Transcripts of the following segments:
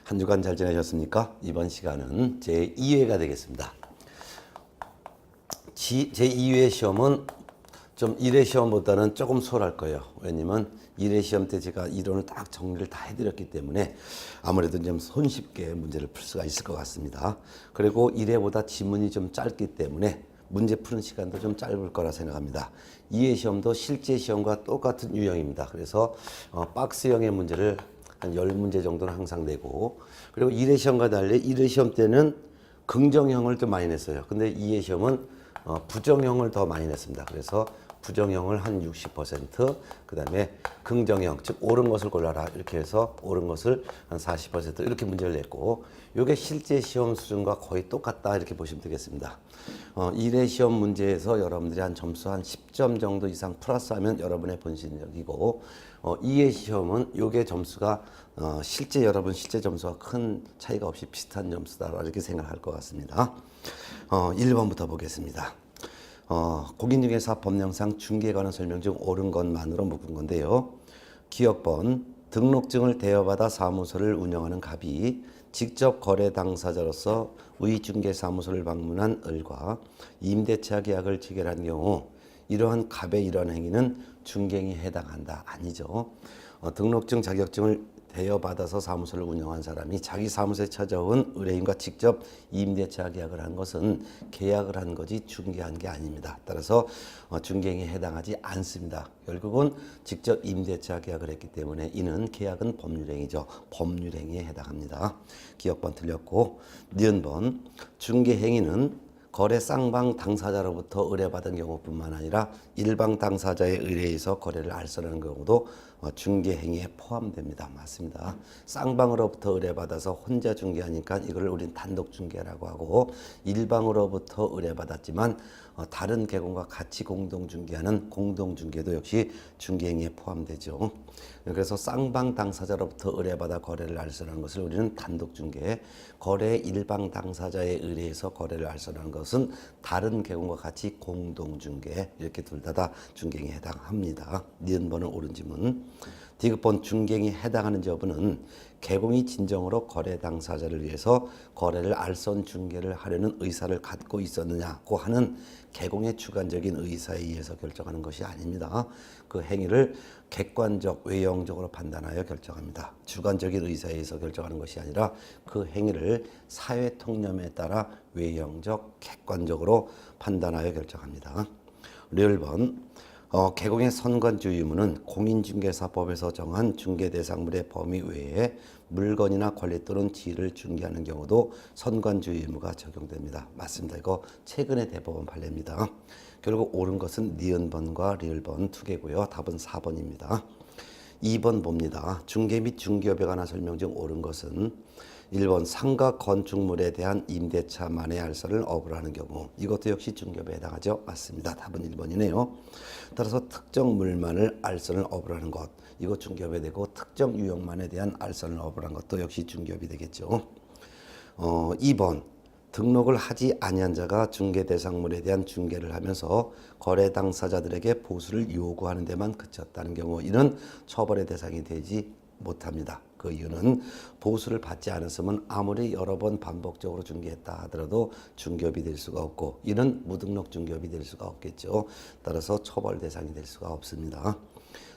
한 주간 잘 지내셨습니까? 이번 시간은 제2회가 되겠습니다. 제2회 시험은 좀 1회 시험보다는 조금 수월할 거예요. 왜냐면 1회 시험 때 제가 이론을 딱 정리를 다 해드렸기 때문에 아무래도 좀 손쉽게 문제를 풀 수가 있을 것 같습니다. 그리고 1회보다 지문이 좀 짧기 때문에 문제 푸는 시간도 좀 짧을 거라 생각합니다. 2회 시험도 실제 시험과 똑같은 유형입니다. 그래서 박스형의 문제를 한 10문제 정도는 항상 내고, 그리고 1회 시험과 달리 1회 시험 때는 긍정형을 좀 많이 냈어요. 근데 2회 시험은 부정형을 더 많이 냈습니다. 그래서 부정형을 한 60%, 그 다음에 긍정형, 즉 옳은 것을 골라라 이렇게 해서 옳은 것을 한 40% 이렇게 문제를 냈고, 이게 실제 시험 수준과 거의 똑같다 이렇게 보시면 되겠습니다. 1회 시험 문제에서 여러분들이 한 점수 한 10점 정도 이상 플러스하면 여러분의 본실력이고, 2회 시험은 요게 점수가 실제 여러분 실제 점수와 큰 차이가 없이 비슷한 점수다 이렇게 생각할 것 같습니다. 1번부터 보겠습니다. 공인중개사 법령상 중개에 관한 설명 중 옳은 것만으로 묶은 건데요. 기억번, 등록증을 대여받아 사무소를 운영하는 갑이 직접 거래 당사자로서 우이중개사무소를 방문한 을과 임대차 계약을 체결한 경우 이러한 갑의 이러한 행위는 중개행위에 해당한다. 아니죠. 등록증 자격증을 대여받아서 사무소를 운영한 사람이 자기 사무소에 찾아온 의뢰인과 직접 임대차 계약을 한 것은 계약을 한 거지 중개한 게 아닙니다. 따라서 중개행위에 해당하지 않습니다. 결국은 직접 임대차 계약을 했기 때문에 이는 계약은 법률행위죠. 법률행위에 해당합니다. 기억번 틀렸고, 니은번, 중개행위는 거래 쌍방 당사자로부터 의뢰받은 경우뿐만 아니라 일방 당사자의 의뢰에서 거래를 알선하는 경우도 중개 행위에 포함됩니다. 맞습니다. 쌍방으로부터 의뢰받아서 혼자 중개하니까 이걸 우린 단독 중개라고 하고, 일방으로부터 의뢰받았지만 다른 계공과 같이 공동 중개하는 공동 중개도 역시 중개 행위에 포함되죠. 그래서 쌍방 당사자로부터 의뢰받아 거래를 알선하는 것을 우리는 단독 중개, 거래 일방 당사자의 의뢰에서 거래를 알선하는 것은 다른 계공과 같이 공동 중개, 이렇게 둘 다 중개행위에 해당합니다. 니은번은 옳은 지문. 디귿번 중개행위에 해당하는지 여부는 계공이 진정으로 거래 당사자를 위해서 거래를 알선 중개를 하려는 의사를 갖고 있었느냐고 하는 계공의 주관적인 의사에 의해서 결정하는 것이 아닙니다. 그 행위를 객관적, 외형적으로 판단하여 결정합니다. 주관적인 의사에 의해서 결정하는 것이 아니라 그 행위를 사회 통념에 따라 외형적, 객관적으로 판단하여 결정합니다. 리을번, 계공의 선관주 의무는 공인중개사법에서 정한 중개대상물의 범위 외에 물건이나 권리 또는 지위를 중개하는 경우도 선관주 의무가 적용됩니다. 맞습니다. 이거 최근에 대법원 판례입니다. 결국 옳은 것은 니은번과 리을번 두 개고요. 답은 4번입니다. 2번 봅니다. 중개 및 중개업에 관한 설명 중 옳은 것은 1번 상가 건축물에 대한 임대차 만의 알선을 업으로 하는 경우, 이것도 역시 중개업에 해당하죠. 맞습니다. 답은 1번이네요. 따라서 특정 물만을 알선을 업으로 하는 것, 이거 중개업에 되고, 특정 유형만에 대한 알선을 업으로 하는 것도 역시 중개업이 되겠죠. 2번 등록을 하지 아니한 자가 중개 대상물에 대한 중개를 하면서 거래 당사자들에게 보수를 요구하는 데만 그쳤다는 경우, 이는 처벌의 대상이 되지 못합니다. 그 이유는 보수를 받지 않았으면 아무리 여러 번 반복적으로 중개했다 하더라도 중개업이 될 수가 없고, 이는 무등록 중개업이 될 수가 없겠죠. 따라서 처벌 대상이 될 수가 없습니다.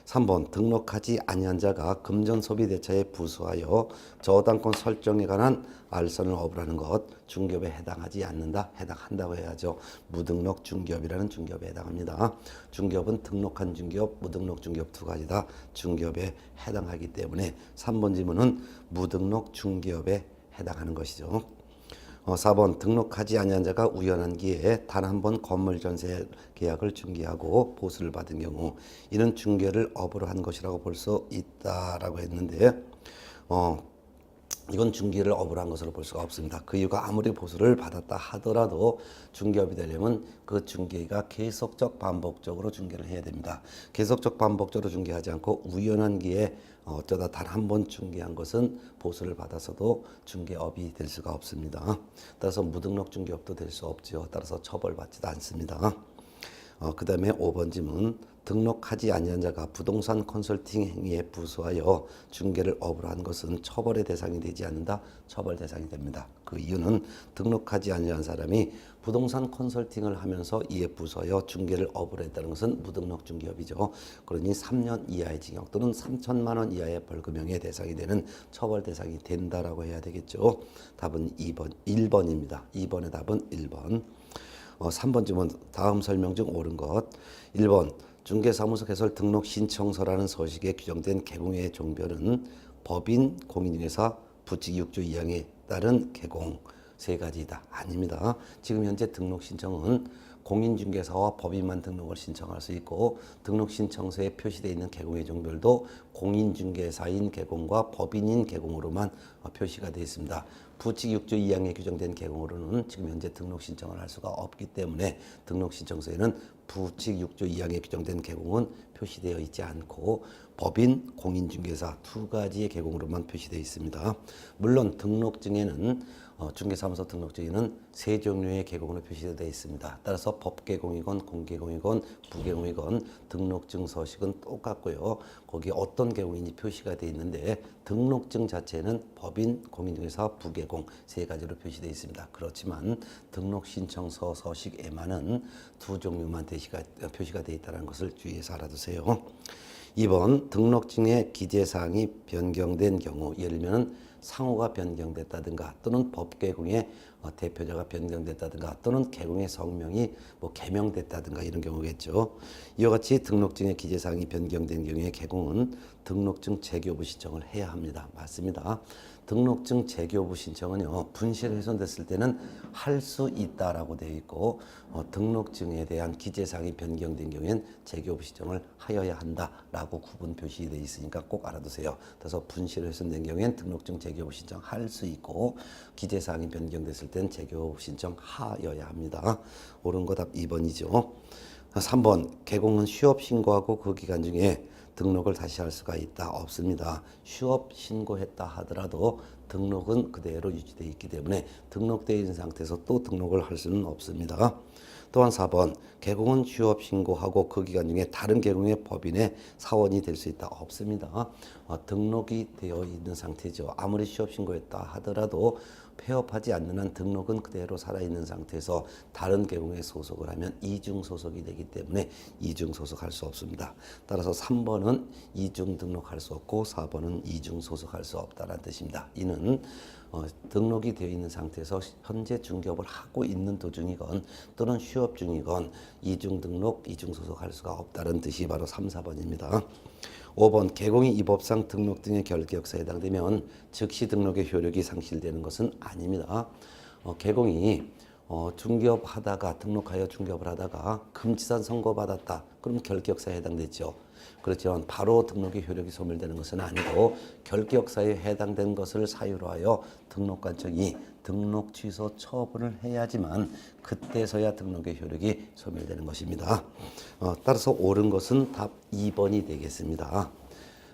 3번 등록하지 아니한 자가 금전소비대차에 부수하여 저당권 설정에 관한 알선을 업으라는 것, 중개업에 해당하지 않는다? 해당한다고 해야죠. 무등록 중개업이라는 중개업에 해당합니다. 중개업은 등록한 중개업, 무등록 중개업 두 가지 다 중개업에 해당하기 때문에 3번 지문은 무등록 중개업에 해당하는 것이죠. 4번 등록하지 아니한 자가 우연한 기회에 단 한 번 건물 전세 계약을 중개하고 보수를 받은 경우, 이는 중개를 업으로 한 것이라고 볼 수 있다라고 했는데, 이건 중개를 업으로 한 것으로 볼 수가 없습니다. 그 이유가 아무리 보수를 받았다 하더라도 중개업이 되려면 그 중개가 계속적 반복적으로 중개를 해야 됩니다. 계속적 반복적으로 중개하지 않고 우연한 기회에 어쩌다 단 한 번 중개한 것은 보수를 받아서도 중개업이 될 수가 없습니다. 따라서 무등록 중개업도 될 수 없죠. 따라서 처벌받지도 않습니다. 그 다음에 5번 질문, 등록하지 아니한 자가 부동산 컨설팅 행위에 부수하여 중개를 업으로 한 것은 처벌의 대상이 되지 않는다. 처벌 대상이 됩니다. 그 이유는 등록하지 아니한 사람이 부동산 컨설팅을 하면서 이에 부수하여 중개를 업으로 했다는 것은 무등록 중개업이죠. 그러니 3년 이하의 징역 또는 3천만 원 이하의 벌금형의 대상이 되는 처벌 대상이 된다라고 해야 되겠죠. 답은 1번입니다. 2번의 답은 1번. 3번 질문 다음 설명 중 옳은 것. 1번 중개사무소 개설 등록 신청서라는 서식에 규정된 개공의 종별은 법인, 공인중개사, 부칙 6조 2항에 따른 개공 세 가지이다. 아닙니다. 지금 현재 등록 신청은 공인중개사와 법인만 등록을 신청할 수 있고 등록 신청서에 표시되어 있는 개공의 종별도 공인중개사인 개공과 법인인 개공으로만 표시가 되어 있습니다. 부칙 6조 2항에 규정된 개공으로는 지금 현재 등록 신청을 할 수가 없기 때문에 등록 신청서에는 부칙 6조 2항에 규정된 개공은 표시되어 있지 않고 법인, 공인중개사 두 가지의 개공으로만 표시되어 있습니다. 물론 등록증에는 중개사무소 등록증에는 세 종류의 개공으로 표시되어 있습니다. 따라서 법개공이건 공개공이건 부개공이건 등록증 서식은 똑같고요. 거기에 어떤 개공인지 표시가 되어 있는데 등록증 자체는 법인, 공인중개사, 부개공 세 가지로 표시되어 있습니다. 그렇지만 등록신청서 서식에만은 두 종류만 표시가 되어 있다는 것을 주의해서 알아두세요. 2번 등록증의 기재사항이 변경된 경우 예를 들면 상호가 변경됐다든가 또는 법개공의 대표자가 변경됐다든가 또는 개공의 성명이 개명됐다든가 이런 경우겠죠. 이와 같이 등록증의 기재사항이 변경된 경우에 개공은 등록증 재교부 신청을 해야 합니다. 맞습니다. 등록증 재교부 신청은요 분실 훼손됐을 때는 할 수 있다라고 되어 있고 등록증에 대한 기재사항이 변경된 경우엔 재교부 신청을 하여야 한다라고 구분 표시되어 있으니까 꼭 알아두세요. 그래서 분실 훼손된 경우엔 등록증 재교부 신청 할 수 있고 기재사항이 변경됐을 땐 재교부 신청 하여야 합니다. 옳은 거 답 2번이죠. 3번 개공은 휴업 신고하고 그 기간 중에 등록을 다시 할 수가 있다. 없습니다. 휴업 신고했다 하더라도 등록은 그대로 유지되어 있기 때문에 등록되어 있는 상태에서 또 등록을 할 수는 없습니다. 또한 4번 개공은 휴업 신고하고 그 기간 중에 다른 개공의 법인의 사원이 될 수 있다. 없습니다. 등록이 되어 있는 상태죠. 아무리 휴업 신고했다 하더라도 폐업하지 않는 한 등록은 그대로 살아있는 상태에서 다른 개공에 소속을 하면 이중 소속이 되기 때문에 이중 소속할 수 없습니다. 따라서 3번은 이중 등록할 수 없고 4번은 이중 소속할 수 없다는 뜻입니다. 이는 등록이 되어 있는 상태에서 현재 중개업을 하고 있는 도중이건 또는 휴업 중이건 이중 등록, 이중 소속할 수가 없다는 뜻이 바로 3, 4번입니다. 5번 개공이 이 법상 등록 등의 결격사에 해당되면 즉시 등록의 효력이 상실되는 것은 아닙니다. 개공이 중개업 하다가 등록하여 중개업을 하다가 금지산 선고받았다. 그럼 결격사에 해당되죠. 그렇지만 바로 등록의 효력이 소멸되는 것은 아니고 결격사에 해당된 것을 사유로 하여 등록관청이 등록 취소 처분을 해야지만 그때서야 등록의 효력이 소멸되는 것입니다. 따라서 옳은 것은 답 2번이 되겠습니다.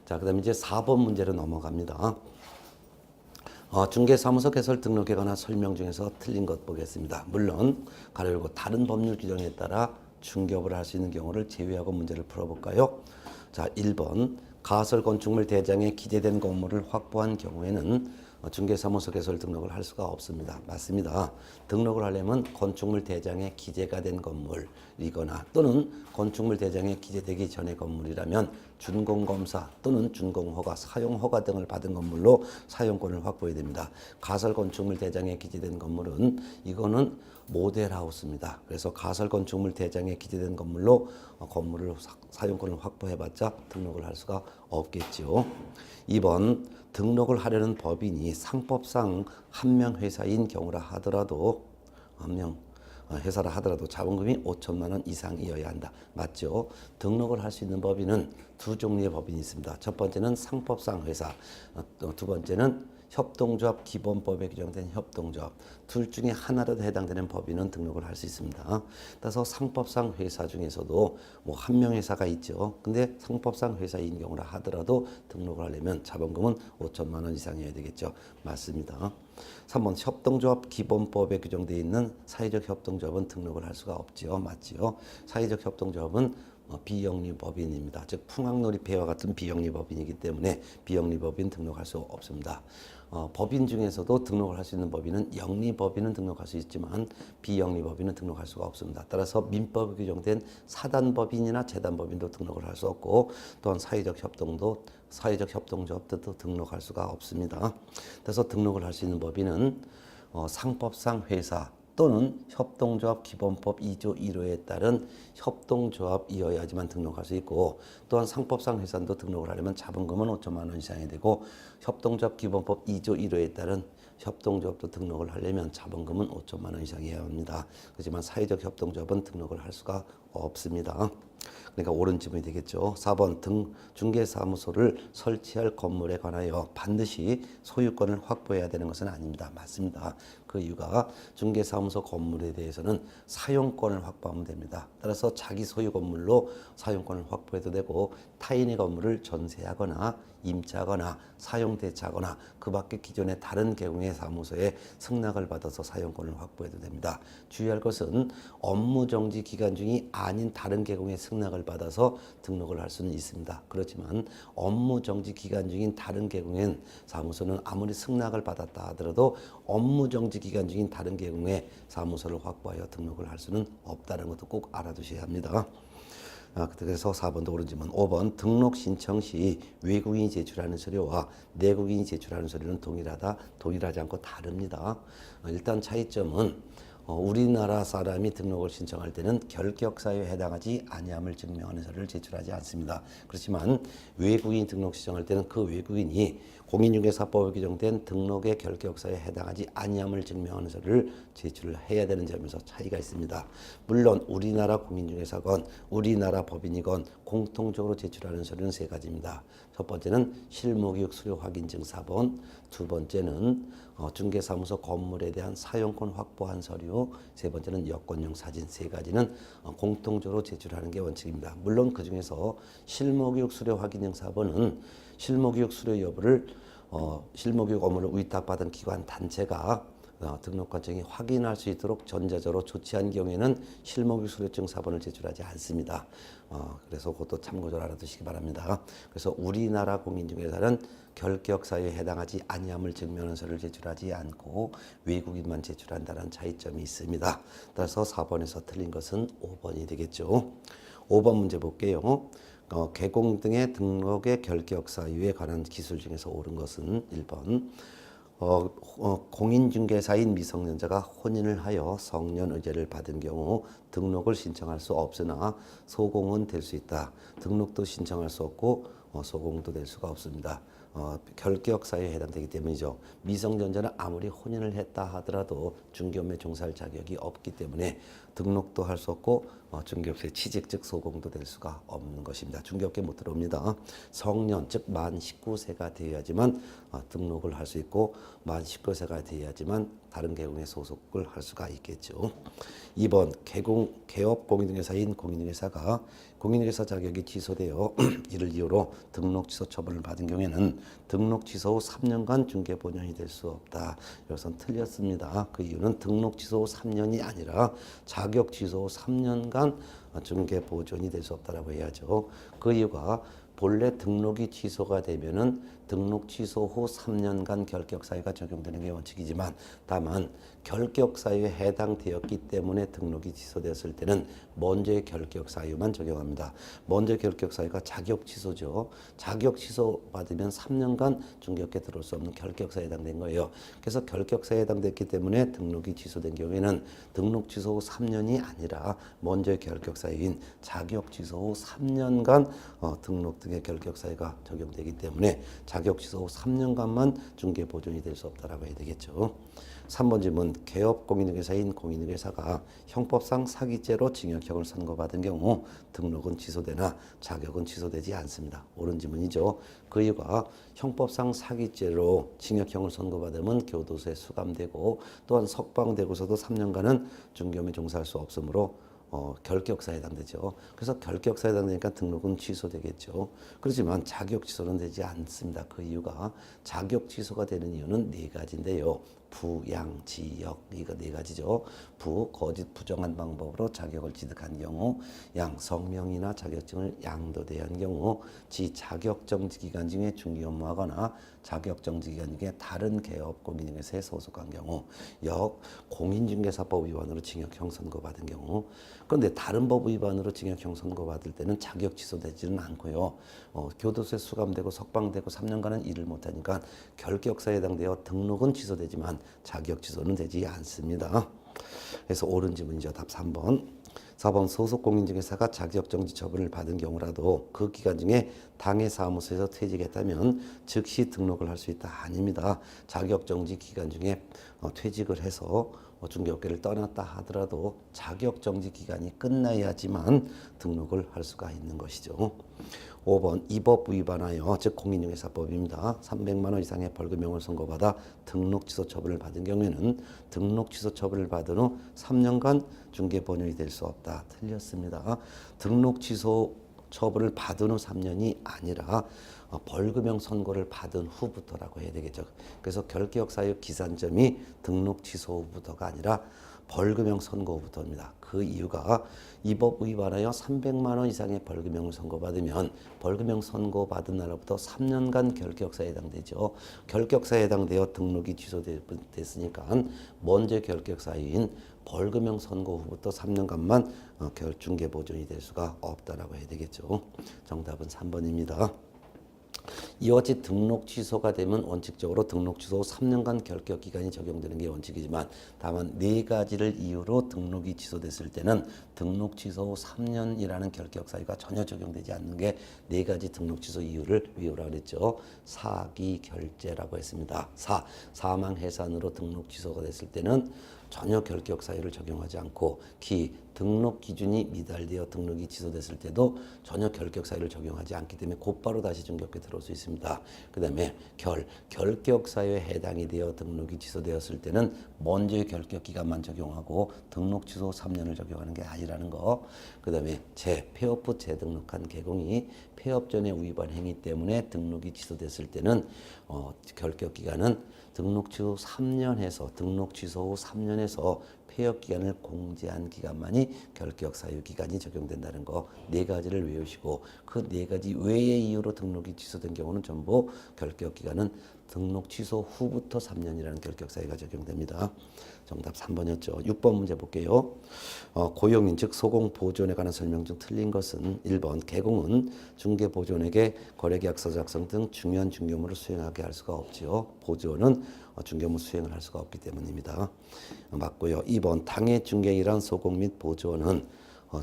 자, 그 다음에 이제 4번 문제로 넘어갑니다. 중개사무소 개설 등록에 관한 설명 중에서 틀린 것 보겠습니다. 물론 가로 열고 다른 법률 규정에 따라 중개업을 할 수 있는 경우를 제외하고 문제를 풀어볼까요? 자, 1번 가설 건축물 대장에 기재된 건물을 확보한 경우에는 중개사무소 개설 등록을 할 수가 없습니다. 맞습니다. 등록을 하려면 건축물 대장에 기재가 된 건물이거나 또는 건축물 대장에 기재되기 전의 건물이라면 준공검사 또는 준공허가, 사용허가 등을 받은 건물로 사용권을 확보해야 됩니다. 가설 건축물 대장에 기재된 건물은 이거는 모델하우스입니다. 그래서 가설 건축물 대장에 기재된 건물로 건물을 사용권을 확보해봤자 등록을 할 수가 없겠죠. 2번 등록을 하려는 법인이 상법상 한 명 회사인 경우라 하더라도 회사라 하더라도 자본금이 5천만 원 이상이어야 한다. 맞죠? 등록을 할 수 있는 법인은 두 종류의 법인이 있습니다. 첫 번째는 상법상 회사, 두 번째는 협동조합 기본법에 규정된 협동조합. 둘 중에 하나라도 해당되는 법인은 등록을 할 수 있습니다. 따라서 상법상 회사 중에서도 한 명 회사가 있죠. 근데 상법상 회사인 경우라 하더라도 등록을 하려면 자본금은 5천만 원 이상이어야 되겠죠. 맞습니다. 3번 협동조합 기본법에 규정되어 있는 사회적 협동조합은 등록을 할 수가 없지요. 맞지요. 사회적 협동조합은 비영리법인입니다. 즉 풍악놀이패와 같은 비영리법인이기 때문에 비영리법인 등록할 수 없습니다. 법인 중에서도 등록을 할 수 있는 법인은 영리법인은 등록할 수 있지만 비영리법인은 등록할 수가 없습니다. 따라서 민법에 규정된 사단법인이나 재단법인도 등록을 할 수 없고 또한 사회적 협동조합도 등록할 수가 없습니다. 그래서 등록을 할 수 있는 법인은 상법상 회사 또는 협동조합 기본법 2조 1호에 따른 협동조합이어야지만 등록할 수 있고 또한 상법상 회사도 등록을 하려면 자본금은 5천만 원 이상이 되고 협동조합 기본법 2조 1호에 따른 협동조합도 등록을 하려면 자본금은 5천만 원 이상이어야 합니다. 그렇지만 사회적 협동조합은 등록을 할 수가 없습니다. 그러니까 옳은 질문이 되겠죠. 4번 중개사무소를 설치할 건물에 관하여 반드시 소유권을 확보해야 되는 것은 아닙니다. 맞습니다. 그 이유가 중개사무소 건물에 대해서는 사용권을 확보하면 됩니다. 따라서 자기 소유 건물로 사용권을 확보해도 되고 타인의 건물을 전세하거나 임차하거나 사용대차하거나 그 밖에 기존의 다른 계층의 사무소에 승낙을 받아서 사용권을 확보해도 됩니다. 주의할 것은 업무정지 기간 중이 아닌 다른 계층의 승낙을 받아서 등록을 할 수는 있습니다. 그렇지만 업무정지 기간 중인 다른 계층의 사무소는 아무리 승낙을 받았다 하더라도 업무정지 기간 중인 다른 계층의 사무소를 확보하여 등록을 할 수는 없다는 것도 꼭 알아두셔야 합니다. 그래서 4번도 옳은 질문. 5번 등록 신청 시 외국인이 제출하는 서류와 내국인이 제출하는 서류는 동일하지 않고 다릅니다. 일단 차이점은 우리나라 사람이 등록을 신청할 때는 결격사유에 해당하지 아니함을 증명하는 서류를 제출하지 않습니다. 그렇지만 외국인이 등록 신청할 때는 그 외국인이 공인중개사법에 규정된 등록의 결격사유에 해당하지 아니함을 증명하는 서류를 제출을 해야 되는 점에서 차이가 있습니다. 물론 우리나라 공인중개사건, 우리나라 법인이건 공통적으로 제출하는 서류는 세 가지입니다. 첫 번째는 실무교육 수료 확인 증사본, 두 번째는 중개사무소 건물에 대한 사용권 확보한 서류, 세 번째는 여권용 사진, 세 가지는 공통적으로 제출하는 게 원칙입니다. 물론 그 중에서 실무교육 수료 확인 증사본은 실무교육 수료 여부를 실무교육 업무를 위탁받은 기관 단체가 등록관청이 확인할 수 있도록 전자적으로 조치한 경우에는 실무교육 수료증 사본을 제출하지 않습니다. 그래서 그것도 참고적으로 알아두시기 바랍니다. 그래서 우리나라 공인중개사는 결격사유에 해당하지 아니함을 증명하는 서류를 제출하지 않고 외국인만 제출한다는 차이점이 있습니다. 따라서 4번에서 틀린 것은 5번이 되겠죠. 5번 문제 볼게요. 개공 등의 등록의 결격 사유에 관한 기술 중에서 옳은 것은 1번 공인중개사인 미성년자가 혼인을 하여 성년 의제를 받은 경우 등록을 신청할 수 없으나 소공은 될 수 있다. 등록도 신청할 수 없고 소공도 될 수가 없습니다. 결격 사유에 해당되기 때문이죠. 미성년자는 아무리 혼인을 했다 하더라도 중개업에 종사할 자격이 없기 때문에 등록도 할 수 없고 중개업소에 취직 즉 소공도 될 수가 없는 것입니다. 중개업계 못 들어옵니다. 성년 즉 만 19세가 되어야지만 등록을 할 수 있고 만 19세가 되어야지만 다른 계층에 소속을 할 수가 있겠죠. 2번 개업 공인중개사인 공인중개사가 공인중개사 자격이 취소되어 이를 이유로 등록 취소 처분을 받은 경우에는 등록 취소 후 3년간 중개 보존이 될 수 없다. 이것은 틀렸습니다. 그 이유는 등록 취소 후 3년이 아니라 자격 취소 후 3년간 중개 보존이 될 수 없다라고 해야죠. 그 이유가 본래 등록이 취소가 되면은 등록 취소 후 3년간 결격 사유가 적용되는 게 원칙이지만 다만 결격 사유에 해당되었기 때문에 등록이 취소되었을 때는 먼저의 결격 사유만 적용합니다. 먼저 결격 사유가 자격 취소죠. 자격 취소 받으면 3년간 중개업계 들어올 수 없는 결격 사유에 해당된 거예요. 그래서 결격 사유에 해당됐기 때문에 등록이 취소된 경우에는 등록 취소 후 3년이 아니라 먼저의 결격 사유인 자격 취소 후 3년간 등록 등의 결격 사유가 적용되기 때문에 자격 취소 후 3년간만 중개 보존이 될 수 없다라고 해야 되겠죠. 3번 질문. 개업 공인중개사인 공인중개사가 형법상 사기죄로 징역형을 선고받은 경우 등록은 취소되나 자격은 취소되지 않습니다. 옳은 질문이죠. 그 이유가 형법상 사기죄로 징역형을 선고받으면 교도소에 수감되고 또한 석방되고서도 3년간은 중개업에 종사할 수 없으므로 결격사에 해당되죠. 그래서 결격사에 해당되니까 등록은 취소되겠죠. 그렇지만 자격 취소는 되지 않습니다. 그 이유가 자격 취소가 되는 이유는 네 가지인데요. 부, 양, 지, 역 이거 네 가지죠. 부, 거짓 부정한 방법으로 자격을 취득한 경우, 양, 성명이나 자격증을 양도대한 경우, 지, 자격정지 기간 중에 중개 업무하거나 자격정지 기간 중에 다른 개업 공인중개사에 소속한 경우, 역, 공인중개사법 위반으로 징역형 선고받은 경우. 그런데 다른 법 위반으로 징역형 선고받을 때는 자격 취소되지는 않고요. 교도소에 수감되고 석방되고 3년간은 일을 못하니까 결격사에 해당되어 등록은 취소되지만 자격 취소는 되지 않습니다. 그래서 옳은 지문이죠. 답 3번. 4번 소속 공인중개사가 자격정지 처분을 받은 경우라도 그 기간 중에 당해 사무소에서 퇴직했다면 즉시 등록을 할 수 있다. 아닙니다. 자격정지 기간 중에 퇴직을 해서 중개업계를 떠났다 하더라도 자격정지 기간이 끝나야지만 등록을 할 수가 있는 것이죠. 5번 이 법 위반하여 즉 공인중개사법입니다. 300만 원 이상의 벌금형을 선고받아 등록 취소 처분을 받은 경우에는 등록 취소 처분을 받은 후 3년간 중개 본연이 될 수 없다. 틀렸습니다. 등록 취소 처분을 받은 후 3년이 아니라 벌금형 선고를 받은 후부터라고 해야 되겠죠. 그래서 결격 사유 기산점이 등록 취소 후부터가 아니라 벌금형 선고 후부터입니다. 그 이유가 이 법 위반하여 300만 원 이상의 벌금형을 선고받으면 벌금형 선고받은 날부터 3년간 결격사에 해당되죠. 결격사에 해당되어 등록이 취소됐으니까 먼저 결격사유인 벌금형 선고 후부터 3년간만 중개 보존이 될 수가 없다라고 해야 되겠죠. 정답은 3번입니다. 이와 같이 등록 취소가 되면 원칙적으로 등록 취소 후 3년간 결격 기간이 적용되는 게 원칙이지만 다만 네 가지를 이유로 등록이 취소됐을 때는 등록 취소 후 3년이라는 결격 사유가 전혀 적용되지 않는 게 네 가지 등록 취소 이유를 외우라고 그랬죠. 사기 결제라고 했습니다. 사망 해산으로 등록 취소가 됐을 때는 전혀 결격 사유를 적용하지 않고 등록 기준이 미달되어 등록이 취소됐을 때도 전혀 결격 사유를 적용하지 않기 때문에 곧바로 다시 중개업계에 들어올 수 있습니다. 그 다음에 결격 사유에 해당이 되어 등록이 취소되었을 때는 먼저의 결격 기간만 적용하고 등록 취소 3년을 적용하는 게 아니라는 거. 그 다음에 폐업 후 재등록한 개공이 폐업 전에 위반 행위 때문에 등록이 취소됐을 때는 결격 기간은 등록 취소 3년 해서 등록 취소 후 3년에서 폐업 기간을 공제한 기간만이 결격 사유 기간이 적용된다는 거 네 가지를 외우시고 그 네 가지 외의 이유로 등록이 취소된 경우는 전부 결격 기간은 등록 취소 후부터 3년이라는 결격 사유가 적용됩니다. 정답 3번이었죠. 6번 문제 볼게요. 고용인 즉 소공 보존에 관한 설명 중 틀린 것은 1번 개공은 중개 보존에게 거래계약서 작성 등 중요한 중개업무를 수행하게 할 수가 없지요. 보존은 중개업무 수행을 할 수가 없기 때문입니다. 맞고요. 2번 당해 중개이란 소공 및 보존은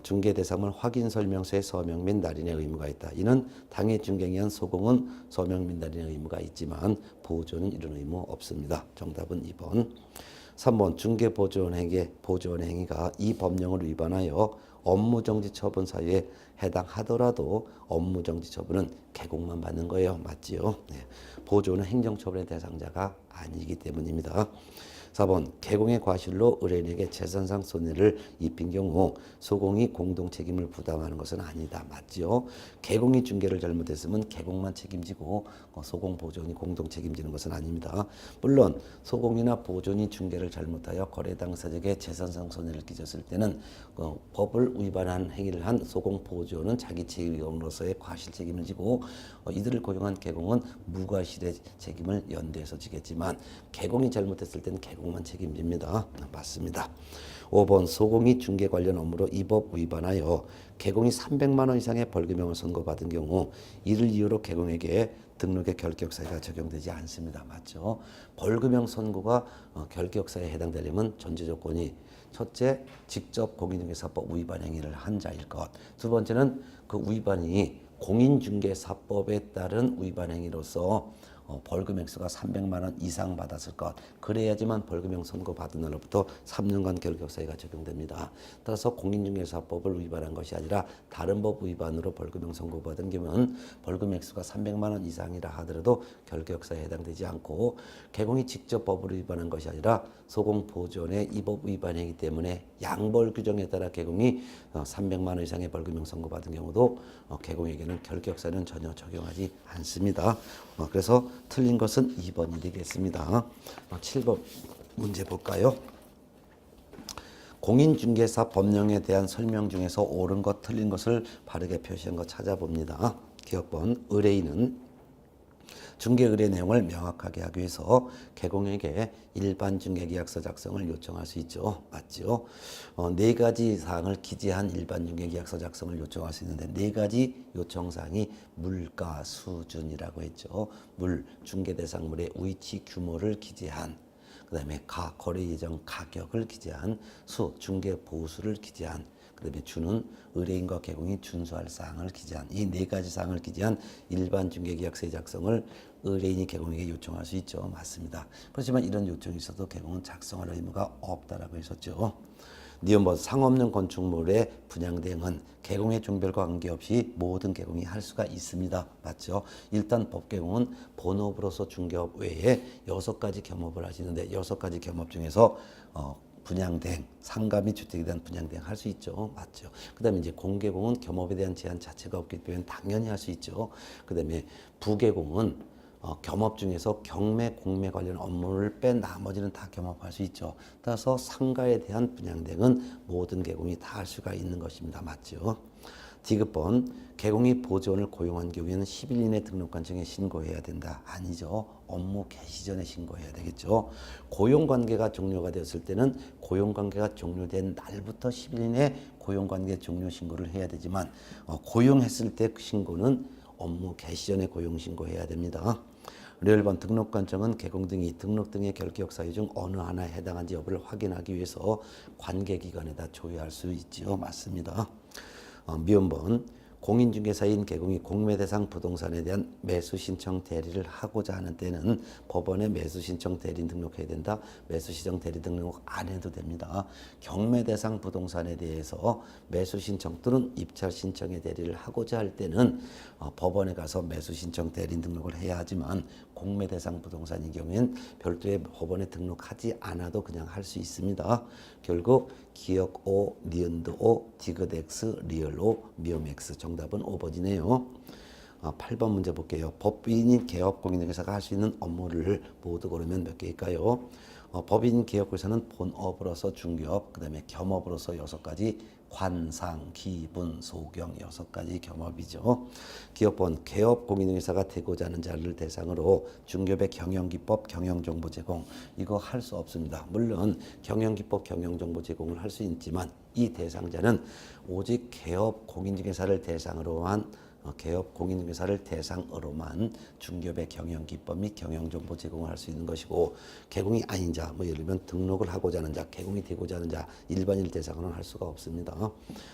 중개 대상물 확인 설명서에 서명 및 날인의 의무가 있다. 이는 당해 중개에 의한 소공은 서명 및 날인의 의무가 있지만 보존은 이런 의무 없습니다. 정답은 2번. 3번 중개 보존 행위가 이 법령을 위반하여 업무정지 처분 사유에 해당하더라도 업무정지 처분은 개공만 받는 거예요. 맞지요? 네. 보존은 행정처분의 대상자가 아니기 때문입니다. 4번 개공의 과실로 의뢰인에게 재산상 손해를 입힌 경우 소공이 공동 책임을 부담하는 것은 아니다. 맞죠? 개공이 중개를 잘못했으면 개공만 책임지고 소공 보존이 공동 책임지는 것은 아닙니다. 물론 소공이나 보존이 중개를 잘못하여 거래 당사자에게 재산상 손해를 끼쳤을 때는 법을 위반한 행위를 한 소공 보존은 자기 책임으로서의 과실 책임을 지고 이들을 고용한 개공은 무과실의 책임을 연대해서 지겠지만 개공이 잘못했을 때는 개공만 책임집니다. 맞습니다. 5번 소공이 중개 관련 업무로 이 법 위반하여 개공이 300만 원 이상의 벌금형을 선고받은 경우 이를 이유로 개공에게 등록의 결격사유가 적용되지 않습니다. 맞죠? 벌금형 선고가 결격사유에 해당되려면 전제 조건이 첫째, 직접 공인중개사법 위반 행위를 한 자일 것. 두 번째는 그 위반이 공인중개사법에 따른 위반 행위로서 벌금 액수가 300만 원 이상 받았을 것. 그래야지만 벌금형 선고받은 날로부터 3년간 결격사유가 적용됩니다. 따라서 공인중개사법을 위반한 것이 아니라 다른 법 위반으로 벌금형 선고받은 경우는 벌금 액수가 300만 원 이상이라 하더라도 결격사유에 해당되지 않고 개공이 직접 법을 위반한 것이 아니라 소공 보존의 이 법 위반이기 때문에 양벌 규정에 따라 개공이 300만 원 이상의 벌금형 선고받은 경우도 개공에게는 결격사유는 전혀 적용하지 않습니다. 그래서 틀린 것은 2번이 되겠습니다. 7번 문제 볼까요? 공인중개사 법령에 대한 설명 중에서 옳은 것 틀린 것을 바르게 표시한 거 찾아봅니다. 기억번 의뢰인은 중개 의뢰 내용을 명확하게 하기 위해서 개공에게 일반 중개계약서 작성을 요청할 수 있죠. 맞죠? 네 가지 사항을 기재한 일반 중개계약서 작성을 요청할 수 있는데 네 가지 요청 사항이 물가 수준이라고 했죠. 물, 중개 대상물의 위치 규모를 기재한, 그다음에 거래 예정 가격을 기재한, 수, 중개 보수를 기재한, 그다음에 주는 의뢰인과 개공이 준수할 사항을 기재한, 이 네 가지 사항을 기재한 일반 중개계약서의 작성을 의뢰인이 개공에게 요청할 수 있죠. 맞습니다. 그렇지만 이런 요청이 있어도 개공은 작성할 의무가 없다라고 했었죠. 니은번 상업용 건축물의 분양 대행은 개공의 종별과 관계없이 모든 개공이 할 수가 있습니다. 맞죠? 일단 법개공은 본업으로서 중개업 외에 6가지 겸업을 하시는데 6가지 겸업 중에서 분양대행, 상가 및 주택에 대한 분양대행 할 수 있죠. 맞죠? 그 다음에 이제 공개공은 겸업에 대한 제한 자체가 없기 때문에 당연히 할 수 있죠. 그 다음에 부개공은 겸업 중에서 경매, 공매 관련 업무를 뺀 나머지는 다 겸업할 수 있죠. 따라서 상가에 대한 분양대행은 모든 개공이 다 할 수가 있는 것입니다. 맞죠? 디귿번 개공이 보조원을 고용한 경우에는 10일 이내 등록관청에 신고해야 된다. 아니죠. 업무 개시 전에 신고해야 되겠죠. 고용관계가 종료가 되었을 때는 고용관계가 종료된 날부터 10일 이내 고용관계 종료 신고를 해야 되지만 고용했을 때 그 신고는 업무 개시 전에 고용 신고해야 됩니다. 1번 등록관청은 개공 등이 등록 등의 결격 사유 중 어느 하나에 해당한지 여부를 확인하기 위해서 관계기관에다 조회할 수 있지요. 맞습니다. 미음번 공인중개사인 개공이 공매 대상 부동산에 대한 매수 신청 대리를 하고자 하는 때는 법원에 매수 신청 대리인 등록해야 된다. 매수 신청 대리 등록 안 해도 됩니다. 경매 대상 부동산에 대해서 매수 신청 또는 입찰 신청의 대리를 하고자 할 때는 법원에 가서 매수 신청 대리인 등록을 해야 하지만 공매 대상 부동산인 경우에는 별도의 법원에 등록하지 않아도 그냥 할 수 있습니다. 결국 기역 O, 니은드 O, 디귿 X, 리얼 O, 미음 X. 정답은 5번이네요. 8번 문제 볼게요. 법인인 개업공인중개사가 할 수 있는 업무를 모두 고르면 몇 개일까요? 법인 개업공인중개사는 본업으로서 중개업, 그 다음에 겸업으로서 6가지, 관상, 기분, 소경 6가지 겸업이죠. 기업번 개업공인중개사가 되고자 하는 자를 대상으로 중개업의 경영기법, 경영정보 제공 이거 할 수 없습니다. 물론 경영기법, 경영정보 제공을 할 수 있지만 이 대상자는 오직 개업공인중개사를 대상으로 한 개업 공인중개사를 대상으로만 중개업의 경영기법 및 경영정보 제공을 할 수 있는 것이고 개공이 아닌 자, 예를 들면 등록을 하고자 하는 자, 개공이 되고자 하는 자 일반인을 대상으로는 할 수가 없습니다.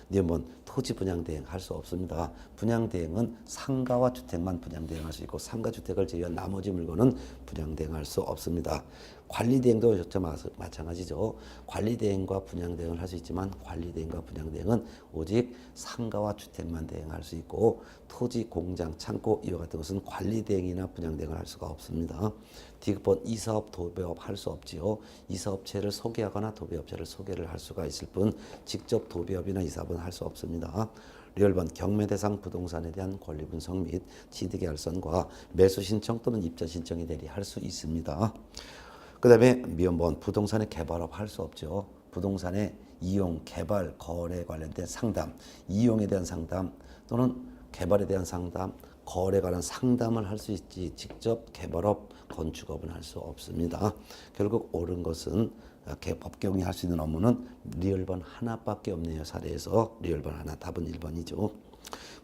니은번 토지 분양대행 할 수 없습니다. 분양대행은 상가와 주택만 분양대행할 수 있고 상가주택을 제외한 나머지 물건은 분양대행할 수 없습니다. 관리대행도 마찬가지죠. 관리대행과 분양대행을 할 수 있지만 관리대행과 분양대행은 오직 상가와 주택만 대행할 수 있고 토지, 공장, 창고 이와 같은 것은 관리대행이나 분양대행을 할 수가 없습니다. 디귿번 이사업, 도배업 할 수 없지요. 이사업체를 소개하거나 도배업체를 소개를 할 수가 있을 뿐 직접 도배업이나 이사업은 할 수 없습니다. 리얼번 경매 대상 부동산에 대한 권리 분석 및 취득의 알선과 매수 신청 또는 입자 신청에 대리할 수 있습니다. 그 다음에 미음번 부동산의 개발업 할 수 없죠. 부동산의 이용, 개발, 거래 관련된 상담, 이용에 대한 상담 또는 개발에 대한 상담, 거래 관련 상담을 할 수 있지 직접 개발업, 건축업은 할 수 없습니다. 결국 옳은 것은 법개공이 할 수 있는 업무는 리얼번 하나밖에 없네요. 사례에서 리얼번 하나, 답은 1번이죠.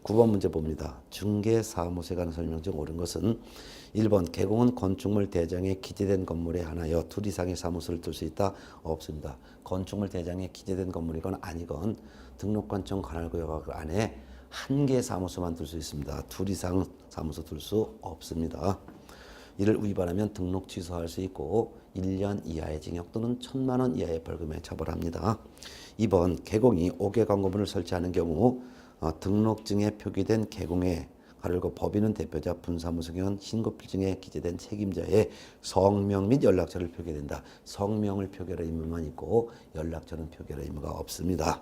9번 문제 봅니다. 중개사무소에 관한 설명 중 옳은 것은 1번 개공은 건축물 대장에 기재된 건물에 한하여 둘 이상의 사무소를 둘 수 있다. 없습니다. 건축물 대장에 기재된 건물이건 아니건 등록관청 관할구역 안에 한 개의 사무소만 둘 수 있습니다. 둘 이상 사무소 둘 수 없습니다. 이를 위반하면 등록 취소할 수 있고 1년 이하의 징역 또는 1,000만 원 이하의 벌금에 처벌합니다. 2번 개공이 5개 광고문을 설치하는 경우 등록증에 표기된 개공의 가르고 법인은 대표자, 분사무소경은 신고필증에 기재된 책임자의 성명 및 연락처를 표기된다. 성명을 표기할 의무만 있고 연락처는 표기할 의무가 없습니다.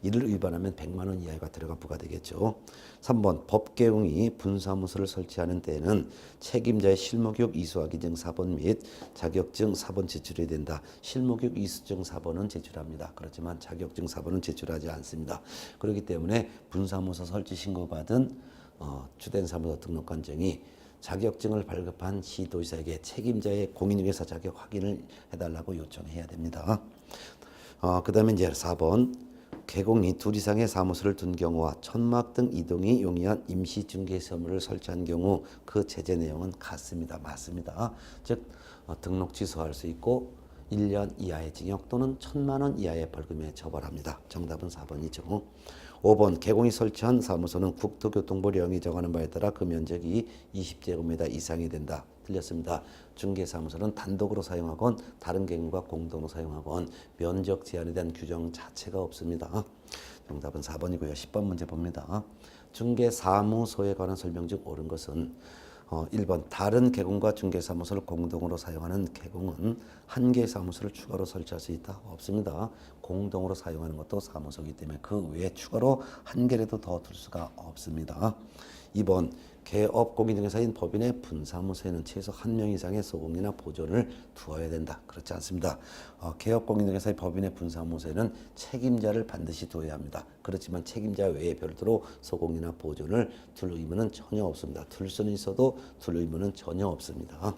이를 위반하면 100만 원 이하의 과태료가 부과되겠죠. 3번 법계공이 분사무소를 설치하는 때에는 책임자의 실무교육 이수하기 등 4번 및 자격증 4번 제출해야 된다. 실무교육 이수증 4번은 제출합니다. 그렇지만 자격증 4번은 제출하지 않습니다. 그렇기 때문에 분사무소 설치 신고받은 주된 사무소 등록관청이 자격증을 발급한 시도지사에게 책임자의 공인중개사 자격 확인을 해달라고 요청해야 됩니다. 그 다음에 이제 4번 개공이 둘 이상의 사무소를 둔 경우와 천막 등 이동이 용이한 임시중개사무소를 설치한 경우 그 제재 내용은 같습니다. 맞습니다. 즉 등록 취소할 수 있고 1년 이하의 징역 또는 1,000만 원 이하의 벌금에 처벌합니다. 정답은 4번이죠. 5번 개공이 설치한 사무소는 국토교통부 령이 정하는 바에 따라 그 면적이 20제곱미터 이상이 된다. 틀렸습니다. 중개사무소는 단독으로 사용하건 다른 개공과 공동으로 사용하건 면적 제한에 대한 규정 자체가 없습니다. 정답은 4번이고요. 10번 문제 봅니다. 중개사무소에 관한 설명 중 옳은 것은 1번 다른 개공과 중개사무소를 공동으로 사용하는 개공은 한 개의 사무소를 추가로 설치할 수 있다? 없습니다. 공동으로 사용하는 것도 사무소이기 때문에 그 외에 추가로 한 개라도 더 둘 수가 없습니다. 2번 개업 공인중개사인 법인의 분사무소에는 최소 1명 이상의 소공이나 보존을 두어야 된다. 그렇지 않습니다. 개업 공인중개사의 법인의 분사무소에는 책임자를 반드시 두어야 합니다. 그렇지만 책임자 외에 별도로 소공이나 보존을 둘 의무는 전혀 없습니다. 둘 수는 있어도 둘 의무는 전혀 없습니다.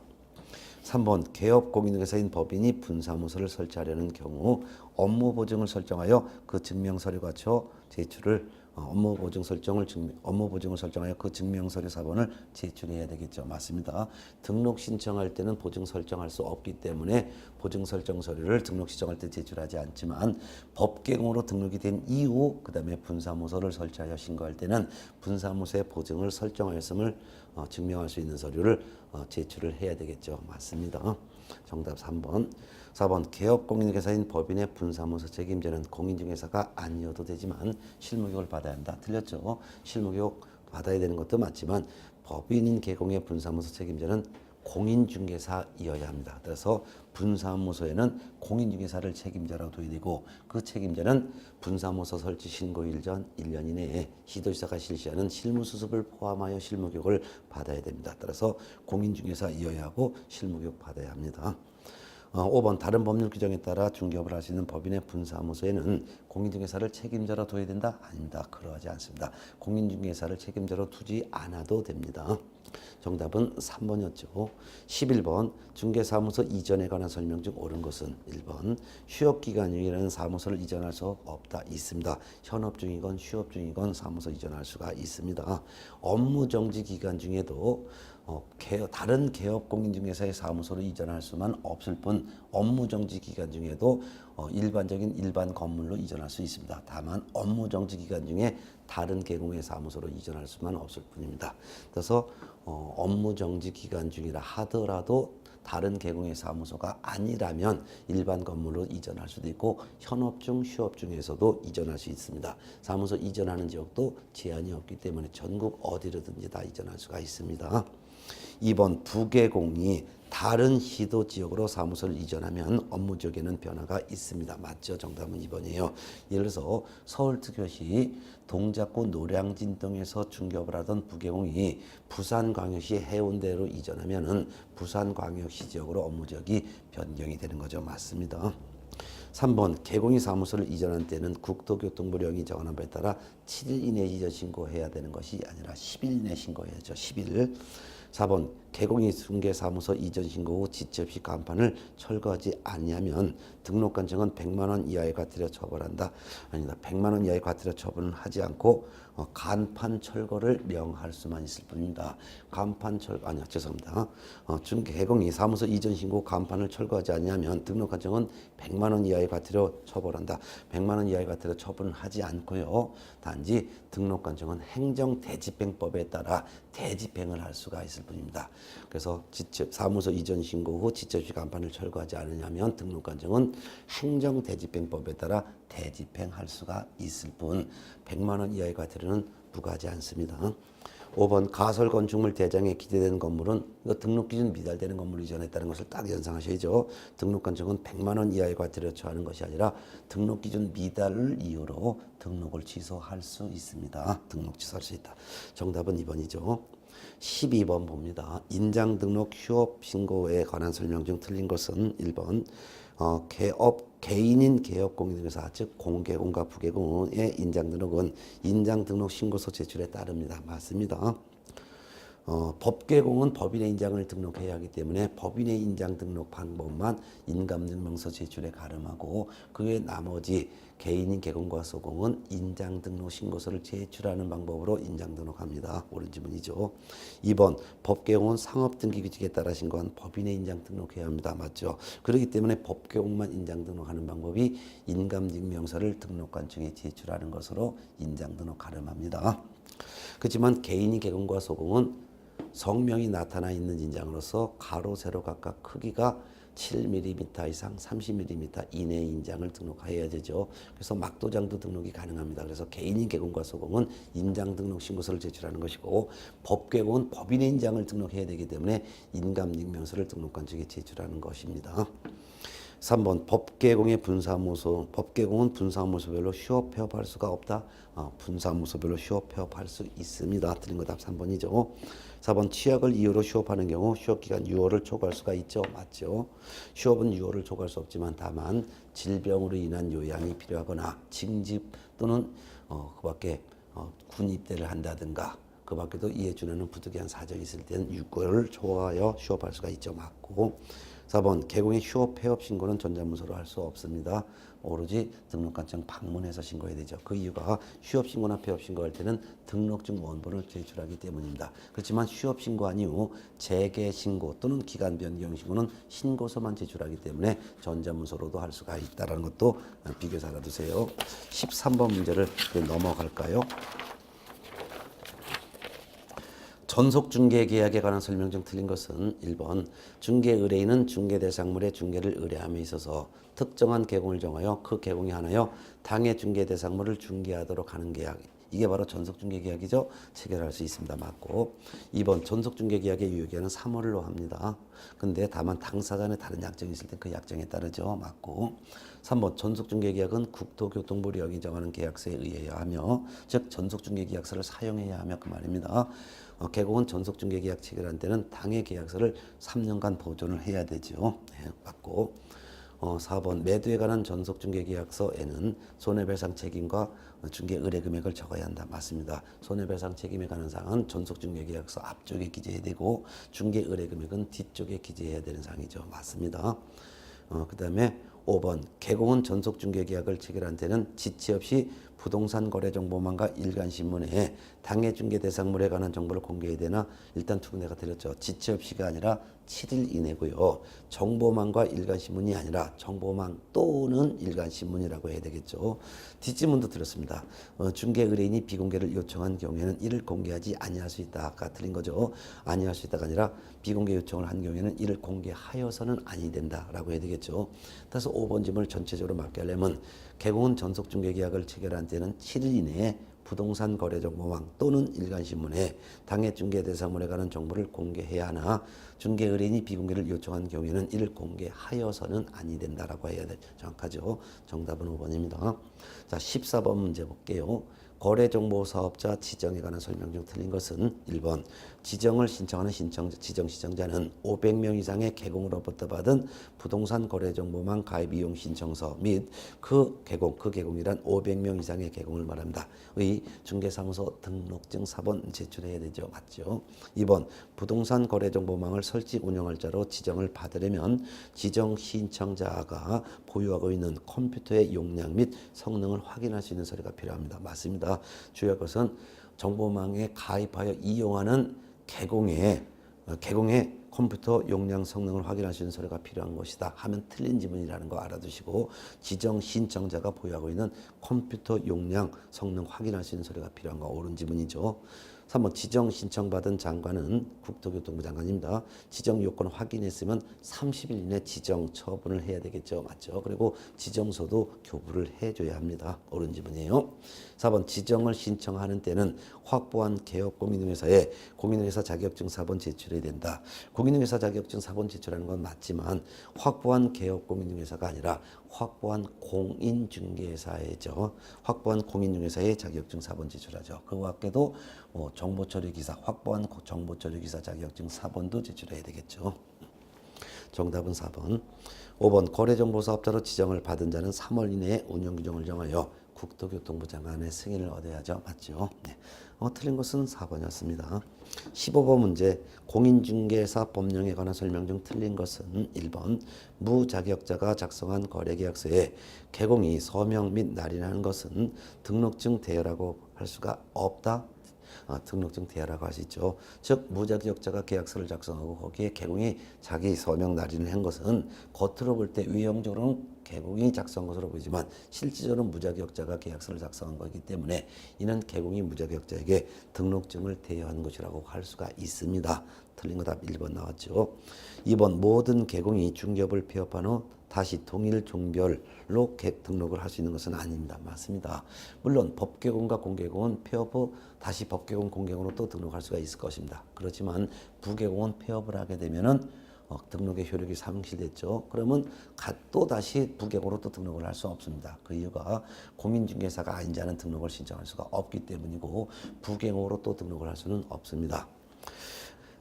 3번 개업 공인중개사인 법인이 분사무소를 설치하려는 경우 업무 보증을 설정하여 그 증명서류 갖춰 제출을 업무 보증 설정하여 그 증명서류 사본을 제출해야 되겠죠. 맞습니다. 등록 신청할 때는 보증 설정할 수 없기 때문에 보증 설정 서류를 등록 신청할 때 제출하지 않지만 법계공으로 등록이 된 이후 그다음에 분사무소를 설치하여 신고할 때는 분사무소의 보증을 설정하였음을 증명할 수 있는 서류를 제출을 해야 되겠죠. 맞습니다. 정답 3번. 4번 개업 공인중개사인 법인의 분사무소 책임자는 공인중개사가 아니어도 되지만 실무교육을 받아야 한다. 틀렸죠. 실무교육 받아야 되는 것도 맞지만 법인인 개공의 분사무소 책임자는 공인중개사이어야 합니다. 그래서 분사무소에는 공인중개사를 책임자라고 둬야 되고 그 책임자는 분사무소 설치 신고일 전 1년 이내에 시도지사가 실시하는 실무수습을 포함하여 실무교육을 받아야 됩니다. 따라서 공인중개사이어야 하고 실무교육 받아야 합니다. 5번 다른 법률 규정에 따라 중개업을 할 수 있는 법인의 분사무소에는 공인중개사를 책임자로 둬야 된다? 아닙니다. 그러하지 않습니다. 공인중개사를 책임자로 두지 않아도 됩니다. 정답은 3번이었죠. 11번 중개사무소 이전에 관한 설명 중 옳은 것은 1번 휴업기간 중이라는 사무소를 이전할 수 없다. 있습니다. 현업 중이건 휴업 중이건 사무소 이전할 수가 있습니다. 업무정지 기간 중에도 다른 개업 공인중개사의 사무소로 이전할 수만 없을 뿐 업무정지 기간 중에도 일반 건물로 이전할 수 있습니다. 다만 업무정지 기간 중에 다른 개공의 사무소로 이전할 수만 없을 뿐입니다. 그래서 업무정지 기간 중이라 하더라도 다른 개공의 사무소가 아니라면 일반 건물로 이전할 수도 있고 현업 중, 휴업 중에서도 이전할 수 있습니다. 사무소 이전하는 지역도 제한이 없기 때문에 전국 어디로든지 다 이전할 수가 있습니다. 2번 부개공이 다른 시도 지역으로 사무소를 이전하면 업무적에는 변화가 있습니다. 맞죠? 정답은 2번이에요. 예를 들어서 서울특별시 동작구 노량진 등에서 중개업을 하던 부개공이 부산광역시 해운대로 이전하면 부산광역시 지역으로 업무지역이 변경이 되는 거죠. 맞습니다. 3번 개공이 사무소를 이전한 때는 국토교통부령이 정하는 바에 따라 7일 이내 이전 신고해야 되는 것이 아니라 10일 이내 신고해야죠. 10일. 4번 개공이 중개사무소 이전 신고 후 지체 없이 간판을 철거하지 아니하면 등록관청은 100만 원 이하의 과태료 처벌한다. 아니다. 100만 원 이하의 과태료 처벌은 하지 않고 간판 철거를 명할 수만 있을 뿐입니다. 간판 철거 아니요 죄송합니다. 개공이 사무소 이전 신고 간판을 철거하지 아니하면 등록관청은 100만 원 이하의 과태료 처벌한다. 100만 원 이하의 과태료 처벌은 하지 않고요. 단지 등록관청은 행정대집행법에 따라 대집행을 할 수가 있을 뿐입니다. 그래서 사무소 이전 신고 후 지체 없이 간판을 철거하지 않으냐면 등록관청은 행정대집행법에 따라 대집행할 수가 있을 뿐 100만 원 이하의 과태료는 부과하지 않습니다. 5번 가설 건축물 대장에 기재되는 건물은 이거 등록 기준 미달되는 건물이 전했다는 것을 딱 연상하셔야죠. 등록 건축은 100만 원 이하의 가치를 처하는 것이 아니라 등록 기준 미달을 이유로 등록을 취소할 수 있습니다. 등록 취소할 수 있다. 정답은 2번이죠. 12번 봅니다. 인장 등록 휴업 신고에 관한 설명 중 틀린 것은 1번 개인인 개업공인중개사 즉 공개공과 부개공의 인장 등록은 인장 등록 신고서 제출에 따릅니다. 맞습니다. 법개공은 법인의 인장을 등록해야 하기 때문에 법인의 인장 등록 방법만 인감증명서 제출에 가름하고 그 외 나머지 개인인 개공과 소공은 인장 등록 신고서를 제출하는 방법으로 인장 등록합니다. 옳은 지문이죠. 2번 법개공은 상업등기규칙에 따라 신고한 법인의 인장 등록해야 합니다. 맞죠? 그렇기 때문에 법개공만 인장 등록하는 방법이 인감증명서를 등록관청에 제출하는 것으로 인장 등록 가름합니다. 그렇지만 개인인 개공과 소공은 성명이 나타나 있는 인장으로서 가로 세로 각각 크기가 7mm 이상 30mm 이내의 인장을 등록해야 되죠. 그래서 막도장도 등록이 가능합니다. 그래서 개인인 개공과 소공은 인장 등록 신고서를 제출하는 것이고 법개공은 법인의 인장을 등록해야 되기 때문에 인감증명서를 등록관청에 제출하는 것입니다. 3번 법개공의 분사무소. 법개공은 분사무소별로 휴업 폐업할 수가 없다. 분사무소별로 휴업 폐업할 수 있습니다. 틀린 거 답 3번이죠. 4번 취약을 이유로 휴업하는 경우 휴업기간 6월을 초과할 수가 있죠. 맞죠. 휴업은 6월을 초과할 수 없지만 다만 질병으로 인한 요양이 필요하거나 징집 또는 그 밖에 군 입대를 한다든가 그 밖에도 이에 준하는 부득이한 사정이 있을 때는 6개월을 초과하여 휴업할 수가 있죠. 맞고 4번 개공의 휴업 폐업 신고는 전자문서로 할 수 없습니다. 오로지 등록관청 방문해서 신고해야 되죠. 그 이유가 휴업 신고나 폐업 신고할 때는 등록증 원본을 제출하기 때문입니다. 그렇지만 휴업 신고한 이후 재개 신고 또는 기간 변경 신고는 신고서만 제출하기 때문에 전자문서로도 할 수가 있다는 것도 비교해서 알아두세요. 13번 문제를 넘어갈까요? 전속중개계약에 관한 설명 중 틀린 것은 1번 중개의뢰인은 중개대상물의 중개를 의뢰함에 있어서 특정한 계공을 정하여 그 계공에 한하여 당해 중개대상물을 중개하도록 하는 계약. 이게 바로 전속중개계약이죠. 체결할 수 있습니다. 맞고 2번 전속중개계약의 유효기한은 3월로 합니다. 근데 다만 당사자 간에 다른 약정이 있을 때 그 약정에 따르죠. 맞고 3번 전속중개계약은 국토교통부령이 정하는 계약서에 의해야 하며 즉 전속중개계약서를 사용해야 하며 그 말입니다. 계공은 전속중개계약 체결한 때는 당해 계약서를 3년간 보존을 해야 되죠. 네, 맞고 4번 매도에 관한 전속중개계약서에는 손해배상 책임과 중개 의뢰 금액을 적어야 한다. 맞습니다. 손해배상 책임에 관한 사항은 전속중개계약서 앞쪽에 기재해야 되고 중개 의뢰 금액은 뒤쪽에 기재해야 되는 사항이죠. 맞습니다. 그 다음에 5번 계공은 전속중개계약을 체결한 때는 지체 없이 부동산 거래정보망과 일간신문에 당해 중개 대상물에 관한 정보를 공개해야 되나 일단 두 군데가 드렸죠. 지체 없이가 아니라 7일 이내고요. 정보망과 일간신문이 아니라 정보망 또는 일간신문이라고 해야 되겠죠. 뒷지문도 드렸습니다. 중개 의뢰인이 비공개를 요청한 경우에는 이를 공개하지 아니할 수 있다. 아까 틀린 거죠. 아니할 수 있다가 아니라 비공개 요청을 한 경우에는 이를 공개하여서는 아니 된다라고 해야 되겠죠. 따라서 5번 질문을 전체적으로 맞게 하려면 계공은 전속중개계약을 체결한 때는 7일 이내에 부동산 거래정보망 또는 일간신문에 당해 중개대상물에 관한 정보를 공개해야 하나 중개 의뢰인이 비공개를 요청한 경우에는 이를 공개하여서는 아니 된다라고 해야 돼. 정확하죠. 정답은 5번입니다. 자, 14번 문제 볼게요. 거래정보사업자 지정에 관한 설명 중 틀린 것은 1번 지정을 신청하는 지정 신청자는 500명 이상의 계공으로부터 받은 부동산 거래정보망 가입 이용 신청서 및 그 계공이란 500명 이상의 계공을 말합니다. 의 중개사무소 등록증 사본 제출해야 되죠. 맞죠? 2번 부동산 거래정보망을 설치 운영할 자로 지정을 받으려면 지정 신청자가 보유하고 있는 컴퓨터의 용량 및 성능을 확인할 수 있는 서류가 필요합니다. 맞습니다. 주요한 것은 정보망에 가입하여 이용하는 계공의 컴퓨터 용량 성능을 확인할 수 있는 서류가 필요한 것이다 하면 틀린 지문이라는 거 알아두시고 지정 신청자가 보유하고 있는 컴퓨터 용량 성능 확인할 수 있는 서류가 필요한 거 옳은 지문이죠. 3번 지정 신청받은 장관은 국토교통부 장관입니다. 지정 요건 확인했으면 30일 이내 지정 처분을 해야 되겠죠. 맞죠? 그리고 지정서도 교부를 해줘야 합니다. 옳은 지문이에요. 4번 지정을 신청하는 때는 확보한 개업 공인중개사에 공인중개사 자격증 사본 제출해야 된다. 공인중개사 자격증 사본 제출하는 건 맞지만 확보한 개업 공인중개사가 아니라 확보한 공인중개사이죠. 확보한 공인중개사의 자격증 사본 제출하죠. 그 밖에도 정보처리기사, 확보한 정보처리기사 자격증 사본도 제출해야 되겠죠. 정답은 4번. 5번 거래정보사업자로 지정을 받은 자는 3월 이내에 운영규정을 정하여 국토교통부 장관의 승인을 얻어야죠. 맞죠? 네. 틀린 것은 4번이었습니다. 15번 문제 공인중개사 법령에 관한 설명 중 틀린 것은 1번 무자격자가 작성한 거래계약서에 개공이 서명 및 날인하는 것은 등록증 대여라고 할 수가 없다. 등록증 대여라고 하시죠. 즉 무자격자가 계약서를 작성하고 거기에 개공이 자기 서명 날인을 한 것은 겉으로 볼 때 외형적으로는 개공이 작성한 것으로 보이지만 실질적으로 무자격자가 계약서를 작성한 거기 때문에 이는 개공이 무자격자에게 등록증을 대여한 것이라고 할 수가 있습니다. 틀린 거 답 1번 나왔죠. 2번 모든 개공이 중개업을 폐업한 후 다시 동일 종별로 등록을 할 수 있는 것은 아닙니다. 맞습니다. 물론 법개공과 공개공은 폐업 후 다시 법개공, 공개공으로 또 등록할 수가 있을 것입니다. 그렇지만 부개공은 폐업을 하게 되면은 등록의 효력이 상실됐죠. 그러면 또 다시 부개공으로 또 등록을 할 수 없습니다. 그 이유가 공인중개사가 아닌 자는 등록을 신청할 수가 없기 때문이고 부개공으로 또 등록을 할 수는 없습니다.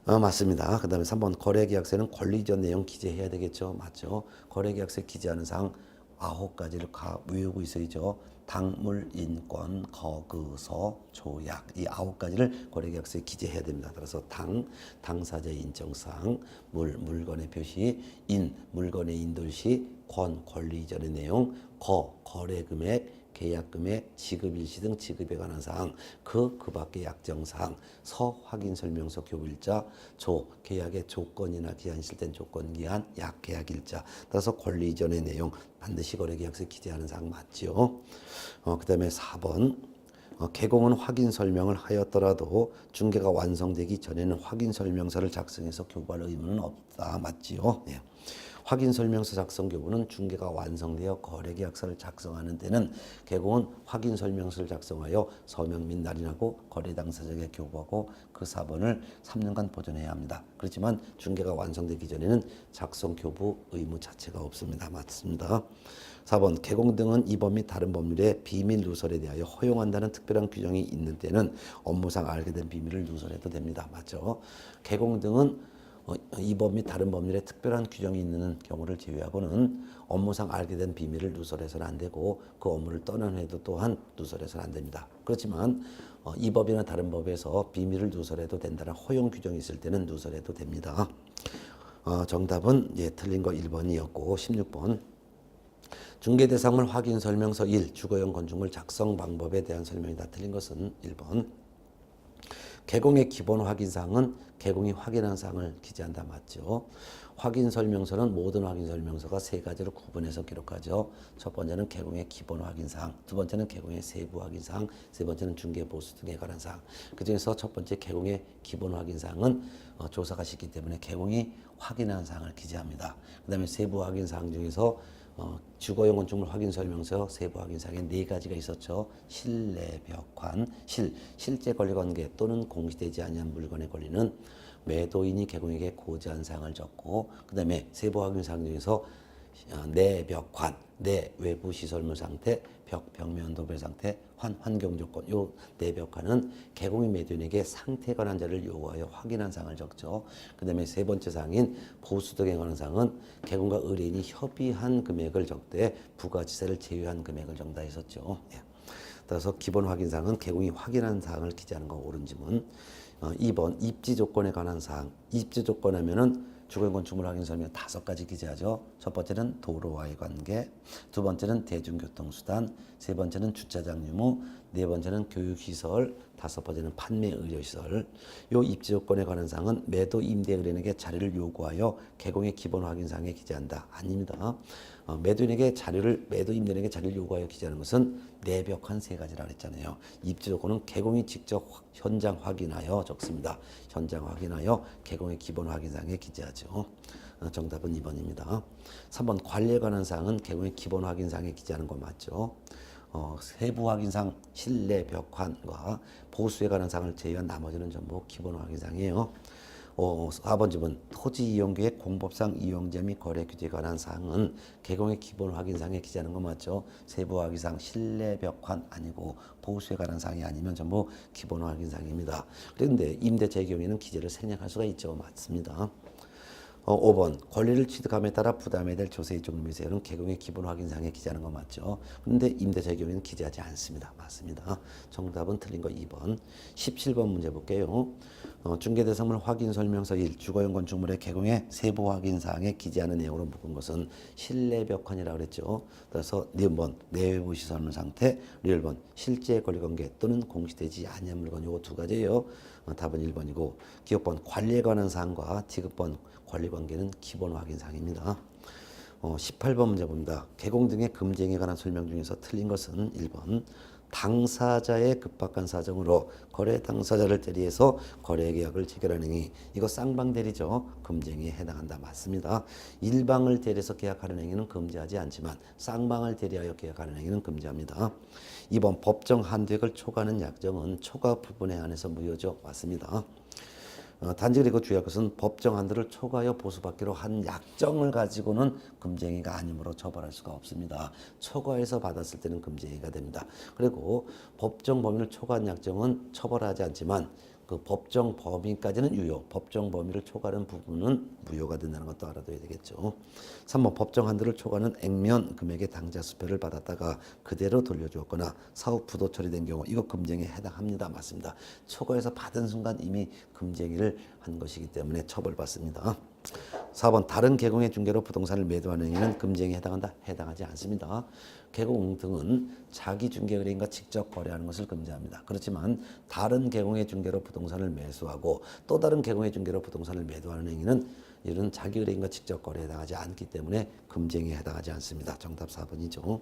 맞습니다. 그 다음에 3번 거래계약서에는 권리전 내용 기재해야 되겠죠. 맞죠. 거래계약서에 기재하는 사항 9가지를 외우고 있어야죠. 당물, 인권, 거그서, 조약 이 9가지를 거래계약서에 기재해야 됩니다. 따라서 당사자의 인정사항, 물건의 표시, 물건의 인돌시, 권리 이전의 내용, 거래금액, 계약금액, 지급일시 등 지급에 관한 사항, 그 밖의 약정사항, 확인설명서 교부일자, 계약의 조건이나 기한 실된 조건기한, 약계약일자, 따라서 권리 이전의 내용 반드시 거래계약서에 기재하는 사항 맞죠. 그 다음에 4번 개공은 확인설명을 하였더라도 중개가 완성되기 전에는 확인설명서를 작성해서 교부할 의무는 없다. 맞지요? 네. 확인설명서 작성 교부는 중개가 완성되어 거래계약서를 작성하는 데는 개공은 확인설명서를 작성하여 서명 및 날인하고 거래 당사자에게 교부하고 그 사본을 3년간 보존해야 합니다. 그렇지만 중개가 완성되기 전에는 작성 교부 의무 자체가 없습니다. 맞습니다. 4번 개공 등은 이 법 및 다른 법률의 비밀 누설에 대하여 허용한다는 특별한 규정이 있는 때는 업무상 알게 된 비밀을 누설해도 됩니다. 맞죠? 개공 등은 이 법 및 다른 법률에 특별한 규정이 있는 경우를 제외하고는 업무상 알게 된 비밀을 누설해서는 안 되고 그 업무를 떠난 후에도 또한 누설해서는 안 됩니다. 그렇지만 이 법이나 다른 법에서 비밀을 누설해도 된다는 허용 규정이 있을 때는 누설해도 됩니다. 정답은 틀린 거 1번이었고 16번 중개대상물 확인설명서 1 주거용 건축물 작성 방법에 대한 설명이 다 틀린 것은 1번 개공의 기본 확인사항은 개공이 확인한 사항을 기재한다. 맞죠? 확인설명서는 모든 확인설명서가 3가지로 구분해서 기록하죠. 첫 번째는 개공의 기본 확인사항, 두 번째는 개공의 세부 확인사항, 세 번째는 중개보수 등에 관한 사항. 그 중에서 첫 번째 개공의 기본 확인사항은 조사가 쉽기 때문에 개공이 확인한 사항을 기재합니다. 그 다음에 세부 확인사항 중에서 주거용 건축물 확인설명서 세부 확인사항에 4가지가 있었죠. 실내 벽환, 실제 권리관계 또는 공시되지 아니한 물건의 권리는 매도인이 개공에게 고지한 사항을 적고 그 다음에 세부 확인사항 중에서 내벽환, 내 외부 시설물 상태, 벽면 도배 상태, 환경 조건 요 내벽환은 개공이 매도인에게 상태에 관한 자를 요구하여 확인한 사항을 적죠. 그 다음에 세 번째 사항인 보수 등에 관한 사항은 개공과 의뢰인이 협의한 금액을 적되 부가지세를 제외한 금액을 적다 했었죠. 따라서 기본 확인사항은 개공이 확인한 사항을 기재하는 거 옳은 지문. 2번 입지 조건에 관한 사항. 입지 조건 하면은 주거용 건축물 확인 설명 5가지 기재하죠. 첫 번째는 도로와의 관계, 두 번째는 대중교통수단, 세 번째는 주차장 유무, 네 번째는 교육시설, 다섯 번째는 판매 의료시설. 요 입지 요건에 관한 사항은 매도 임대인에게 자료를 요구하여 개공의 기본 확인사항에 기재한다. 아닙니다. 매도 임대인에게 자료를 요구하여 기재하는 것은 내벽한 세 가지라고 했잖아요. 입지 요건은 개공이 직접 현장 확인하여 적습니다. 현장 확인하여 개공의 기본 확인사항에 기재하죠. 정답은 2번입니다. 3번 관리에 관한 사항은 개공의 기본 확인사항에 기재하는 거 맞죠? 세부 확인상 실내 벽환과 보수에 관한 사항을 제외한 나머지는 전부 기본 확인사항이에요. 4번 집은 토지 이용계획 공법상 이용제 및 거래 규제에 관한 사항은 개공의 기본 확인사항에 기재하는 거 맞죠? 세부 확인상 실내 벽환 아니고 보수에 관한 사항이 아니면 전부 기본 확인사항입니다. 그런데 임대차의 경우에는 기재를 생략할 수가 있죠. 맞습니다. 5번 권리를 취득함에 따라 부담해야 될 조세의 종류 및 세율은 개공의 기본 확인사항에 기재하는 거 맞죠? 그런데 임대차의 경우에는 기재하지 않습니다. 맞습니다. 정답은 틀린 거 2번. 17번 문제 볼게요. 중개대상물 확인설명서 1 주거용 건축물의 개공의 세부 확인사항에 기재하는 내용으로 묶은 것은 실내벽환이라고 그랬죠. 따라서 4번 내외부 시설물 상태, 1번 실제 권리관계 또는 공시되지 아니한 물건 요거 두 가지예요. 답은 1번이고 기업번 관리에 관한 사항과 디귿번 권리관계는 기본 확인사항입니다. 18번 문제 봅니다. 개공 등의 금쟁에 관한 설명 중에서 틀린 것은 1번 당사자의 급박한 사정으로 거래 당사자를 대리해서 거래 계약을 체결하는 행위, 이거 쌍방 대리죠. 금쟁에 해당한다. 맞습니다. 일방을 대리해서 계약하는 행위는 금지하지 않지만 쌍방을 대리하여 계약하는 행위는 금지합니다. 2번 법정 한도액을 초과하는 약정은 초과 부분에 한해서 무효죠. 맞습니다. 단지 그리고 주의할 것은 법정 한도를 초과하여 보수받기로 한 약정을 가지고는 금쟁이가 아니므로 처벌할 수가 없습니다. 초과해서 받았을 때는 금쟁이가 됩니다. 그리고 법정 범위를 초과한 약정은 처벌하지 않지만 그 법정 범위까지는 유효, 법정 범위를 초과하는 부분은 무효가 된다는 것도 알아둬야 되겠죠. 3번 법정 한도를 초과하는 액면 금액의 당좌 수표를 받았다가 그대로 돌려주었거나 사후 부도 처리된 경우 이거 금쟁에 해당합니다. 맞습니다. 초과해서 받은 순간 이미 금쟁이를 한 것이기 때문에 처벌받습니다. 4번 다른 개공의 중개로 부동산을 매도하는 행위는 금쟁에 해당한다? 해당하지 않습니다. 개공 등은 자기 중개 의뢰인과 직접 거래하는 것을 금지합니다. 그렇지만 다른 개공의 중개로 부동산을 매수하고 또 다른 개공의 중개로 부동산을 매도하는 행위는 이런 자기 의뢰인과 직접 거래에 해당하지 않기 때문에 금쟁에 해당하지 않습니다. 정답 4번이죠.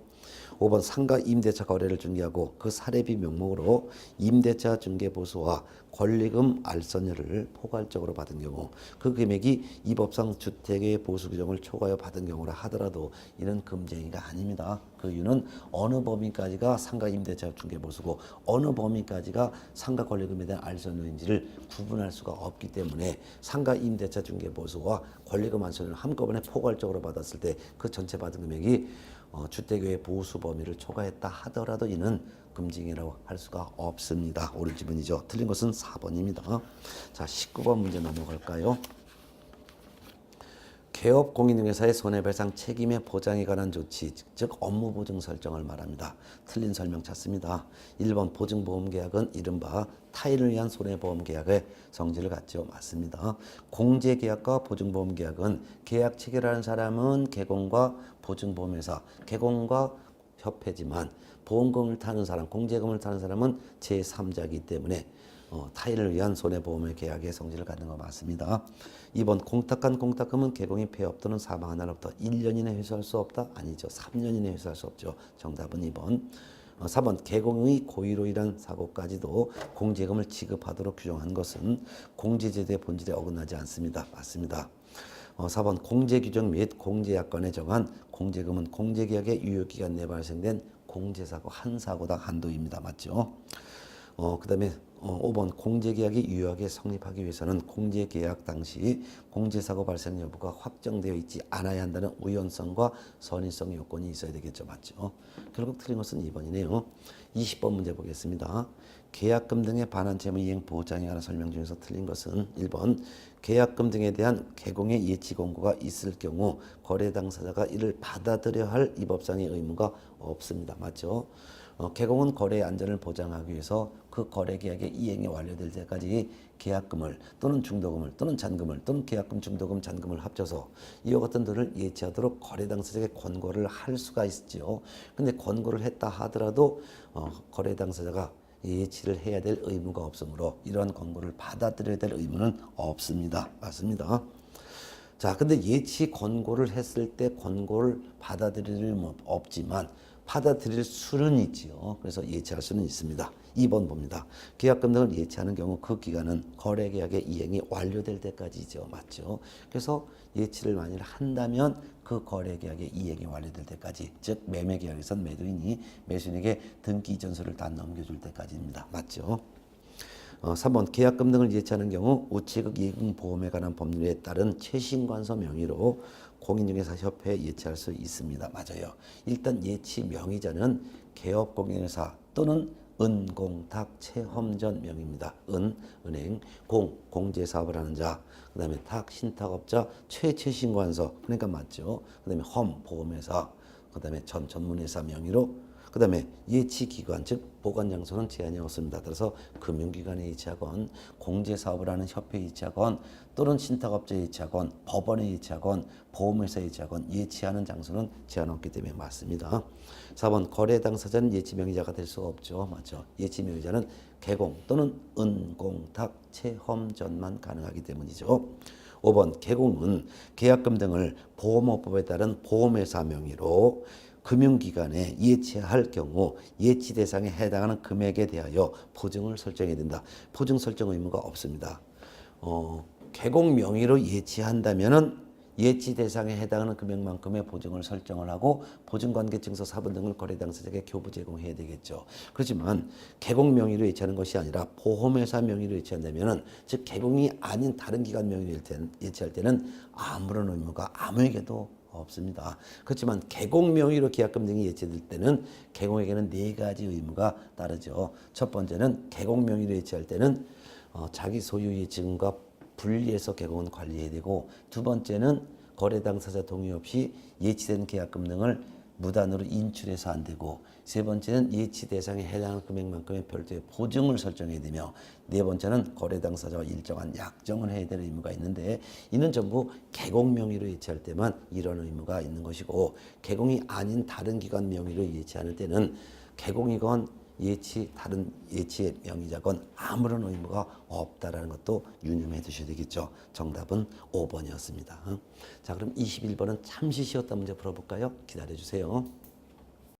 5번 상가 임대차 거래를 중개하고 그 사례비 명목으로 임대차 중개 보수와 권리금 알선료를 포괄적으로 받은 경우 그 금액이 이 법상 주택의 보수 규정을 초과하여 받은 경우라 하더라도 이는 금쟁이가 아닙니다. 그 이유는 어느 범위까지가 상가 임대차 중개 보수고 어느 범위까지가 상가 권리금에 대한 알선료인지를 구분할 수가 없기 때문에 상가 임대차 중개 보수와 권리금 알선료를 한꺼번에 포괄적으로 받았을 때 그 전체 받은 금액이 주택의 보수 범위를 초과했다 하더라도 이는 금징이라고 할 수가 없습니다. 옳은 지문이죠. 틀린 것은 4번입니다. 자, 19번 문제 넘어갈까요? 개업 공인중개사의 손해배상 책임의 보장에 관한 조치, 즉 업무 보증 설정을 말합니다. 틀린 설명 찾습니다. 1번 보증보험계약은 이른바 타인을 위한 손해보험계약의 성질을 갖죠. 맞습니다. 공제계약과 보증보험계약은 계약 체결하는 사람은 개공과 보증보험회사, 개공과 협회지만 보험금을 타는 사람, 공제금을 타는 사람은 제3자이기 때문에 타인을 위한 손해보험의 계약의 성질을 갖는 거 맞습니다. 2번 공탁한 공탁금은 개공이 폐업 또는 사망한 날로부터 1년 이내 회수할 수 없다? 아니죠. 3년 이내 회수할 수 없죠. 정답은 2번. 3번 개공의 고의로 인한 사고까지도 공제금을 지급하도록 규정한 것은 공제제도의 본질에 어긋나지 않습니다. 맞습니다. 4번 공제규정 및 공제약관에 정한 공제금은 공제계약의 유효기간 내에 발생된 공제사고 한 사고당 한도입니다. 맞죠? 그 다음에 5번 공제계약이 유효하게 성립하기 위해서는 공제계약 당시 공제사고 발생 여부가 확정되어 있지 않아야 한다는 우연성과 선의성 요건이 있어야 되겠죠. 맞죠? 결국 틀린 것은 2번이네요. 20번 문제 보겠습니다. 계약금 등의 반환 채무 이행 보장에 관한 설명 중에서 틀린 것은 1번 계약금 등에 대한 개공의 예치 공고가 있을 경우 거래 당사자가 이를 받아들여야 할 이 법상의 의무가 없습니다. 맞죠? 개공은 거래의 안전을 보장하기 위해서 그 거래 계약의 이행이 완료될 때까지 계약금을 또는 중도금을 또는 잔금을 또는 계약금, 중도금, 잔금을 합쳐서 이와 같은 돈을 예치하도록 거래 당사자에게 권고를 할 수가 있죠. 근데 권고를 했다 하더라도 거래 당사자가 예치를 해야 될 의무가 없으므로 이러한 권고를 받아들여야 될 의무는 없습니다. 맞습니다. 자, 근데 예치 권고를 했을 때 권고를 받아들일 일 없지만 받아들일 수는 있지요. 그래서 예치할 수는 있습니다. 2번 봅니다. 계약금 등을 예치하는 경우 그 기간은 거래계약의 이행이 완료될 때까지죠. 맞죠? 그래서 예치를 만일 한다면 그 거래계약의 이행이 완료될 때까지, 즉 매매계약에선 매도인이 매수인에게 등기 이전서를 다 넘겨줄 때까지입니다. 맞죠? 3번 계약금 등을 예치하는 경우 우체국 예금보험에 관한 법률에 따른 최신관서 명의로 공인중개사 협회에 예치할 수 있습니다. 맞아요. 일단 예치 명의자는 개업공인회사 또는 은공탁 체험전 명의입니다. 은행, 공제사업을 하는 자, 그 다음에 탁 신탁업자 최신관서, 그러니까 맞죠. 그 다음에 보험회사, 그 다음에 전문회사 명의로, 그 다음에 예치기관, 즉 보관장소는 제한이 없습니다. 따라서 금융기관에 예치하건 공제사업을 하는 협회에 예치하건 또는 신탁업자에 예치하건 법원에 예치하건 보험회사에 예치하건 예치하는 장소는 제한 없기 때문에 맞습니다. 4번 거래 당사자는 예치 명의자가 될 수가 없죠. 맞죠. 예치 명의자는 개공 또는 은공탁 체험전만 가능하기 때문이죠. 5번 개공은 계약금 등을 보험업법에 따른 보험회사 명의로 금융기관에 예치할 경우 예치 대상에 해당하는 금액에 대하여 보증을 설정해야 된다. 보증 설정 의무가 없습니다. 개공 명의로 예치한다면은 예치 대상에 해당하는 금액만큼의 보증을 설정을 하고 보증관계증서 사본 등을 거래 당사자에게 교부 제공해야 되겠죠. 그렇지만 개공 명의로 예치하는 것이 아니라 보험회사 명의로 예치한다면은, 즉 개공이 아닌 다른 기관 명의로 예치할 때는 아무런 의무가 아무에게도 없습니다. 그렇지만 개공 명의로 계약금 등이 예치될 때는 개공에게는 4가지 의무가 따르죠. 첫 번째는 개공 명의로 예치할 때는 자기 소유 예치금과 분리해서 개공은 관리해야 되고, 두 번째는 거래 당사자 동의 없이 예치된 계약금 등을 무단으로 인출해서 안 되고, 세 번째는 예치 대상에 해당하는 금액만큼의 별도의 보증을 설정해야 되며, 네 번째는 거래 당사자와 일정한 약정을 해야 될 의무가 있는데, 이는 전부 개공 명의로 예치할 때만 이런 의무가 있는 것이고, 개공이 아닌 다른 기관 명의로 예치하는 때는 개공이건 다른 예치의 명의자건 아무런 의무가 없다라는 것도 유념해 두셔야 되겠죠. 정답은 5번이었습니다. 자, 그럼 21번은 잠시 쉬었다 문제 풀어볼까요? 기다려 주세요.